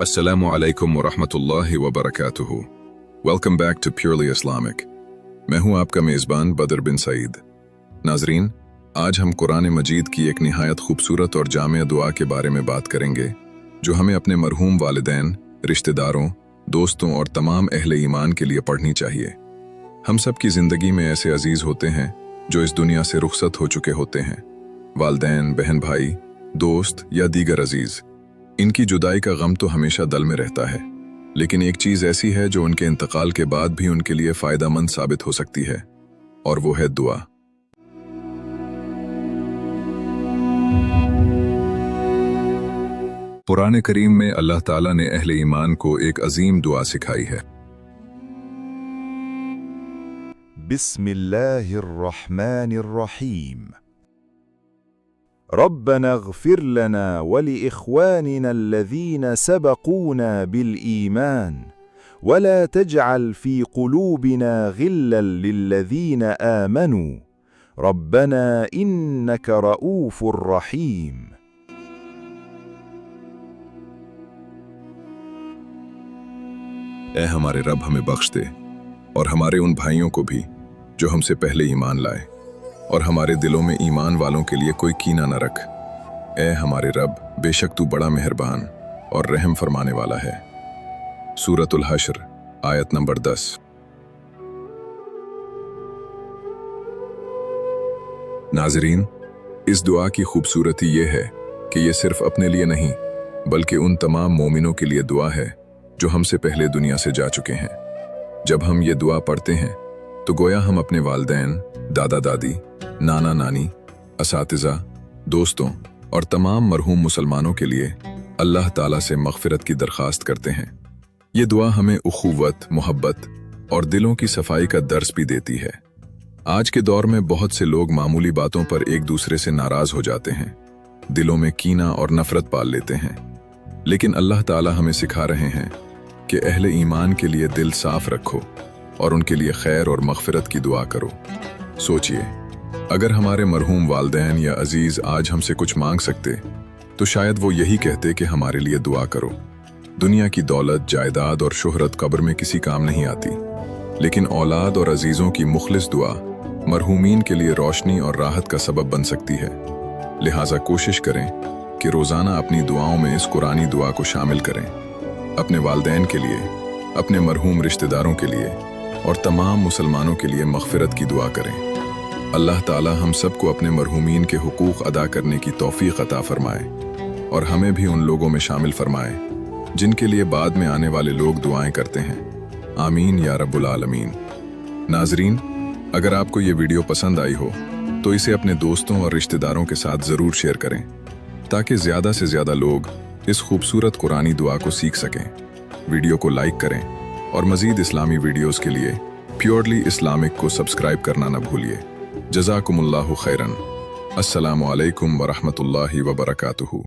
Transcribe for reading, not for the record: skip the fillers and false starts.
Assalamu alaikum wa rahmatullahi wa barakatuhu. Welcome back to Purely Islamic. मैं हूं आपका मेज़बान बदर बिन सईद. नाजरीन, आज हम कुरान मजीद की एक निहायत खूबसूरत और जामिया दुआ के बारे में बात करेंगे जो हमें अपने मरहूम वालिदैन, रिश्तेदारों, दोस्तों और तमाम अहले ईमान के लिए पढ़नी चाहिए. हम सब की ज़िंदगी में ऐसे अजीज़ होते हैं जो इस दुनिया से रुखसत हो चुके होते हैं. वालिदैन, बहन भाई, दोस्त या दीगर अजीज़. इनकी जुदाई का गम तो हमेशा दिल में रहता है, लेकिन एक चीज़ ऐसी है जो उनके इंतकाल के बाद भी उनके लिए फ़ायदेमंद साबित हो सकती है, और वो है दुआ. कुरान करीम में अल्लाह ताला ने अहले ईमान को एक अजीम दुआ सिखाई है. बिस्मिल्लाहिर्रहमानिर्रहीम. रब्बना इग़फ़िर लना वलिइख़वानिना अल्लज़ीना सबक़ूना बिलईमान वला तजअल फ़ी क़ुलूबिना ग़िल्लन लिल्लज़ीना आमनू रब्बना इन्नका रऊफ़ुर रहीम. ऐ हमारे रब, हमें बख्श दे और हमारे उन भाइयों को भी जो हमसे पहले ईमान लाए, और हमारे दिलों में ईमान वालों के लिए कोई कीना न रख. ऐ हमारे रब, बेशक तू बड़ा मेहरबान और रहम फरमाने वाला है. सूरतुल हश्र, आयत नंबर 10. नाज़रीन, इस दुआ की खूबसूरती ये है कि ये सिर्फ अपने लिए नहीं बल्कि उन तमाम मोमिनों के लिए दुआ है जो हमसे पहले दुनिया से जा चुके हैं. जब हम ये दुआ पढ़ते हैं तो गोया हम अपने वालिदैन, दादा दादी, नाना नानी, असातिज़ा, दोस्तों और तमाम मरहूम मुसलमानों के लिए अल्लाह ताला से मग़फ़िरत की दरख्वास्त करते हैं. ये दुआ हमें उख़ुव्वत, मोहब्बत और दिलों की सफाई का दर्स भी देती है. आज के दौर में बहुत से लोग मामूली बातों पर एक दूसरे से नाराज़ हो जाते हैं, दिलों में कीना और नफ़रत पाल लेते हैं. लेकिन अल्लाह ताला हमें सिखा रहे हैं कि अहले ईमान के लिए दिल साफ़ रखो और उनके लिए खैर और मग़फ़िरत की दुआ करो. सोचिए, अगर हमारे मरहूम वालिदैन या अजीज़ आज हमसे कुछ मांग सकते तो शायद वो यही कहते कि हमारे लिए दुआ करो. दुनिया की दौलत, जायदाद और शोहरत कब्र में किसी काम नहीं आती, लेकिन औलाद और अजीज़ों की मुखलिस दुआ मरहूमीन के लिए रोशनी और राहत का सबब बन सकती है. लिहाजा कोशिश करें कि रोज़ाना अपनी दुआओं में इस कुरानी दुआ को शामिल करें. अपने वालिदैन के लिए, अपने मरहूम रिश्तेदारों के लिए और तमाम मुसलमानों के लिए मग़फ़िरत की दुआ करें. अल्लाह ताला हम सबको अपने मरहूमीन के हुकूक़ अदा करने की तौफ़ीक़ अता फ़रमाए और हमें भी उन लोगों में शामिल फ़रमाए जिनके लिए बाद में आने वाले लोग दुआएं करते हैं. आमीन या रब्बुल आलमीन. नाज़रीन, अगर आपको ये वीडियो पसंद आई हो तो इसे अपने दोस्तों और रिश्तेदारों के साथ ज़रूर शेयर करें ताकि ज़्यादा से ज़्यादा लोग इस खूबसूरत कुरानी दुआ को सीख सकें. वीडियो को लाइक करें और मज़ीद इस्लामी वीडियोस के लिए प्योरली इस्लामिक को सब्सक्राइब करना न भूलिए. जज़ाकुमुल्लाहु खैरन. अस्सलामु अलैकुम व रहमतुल्लाहि व बरकातुहू.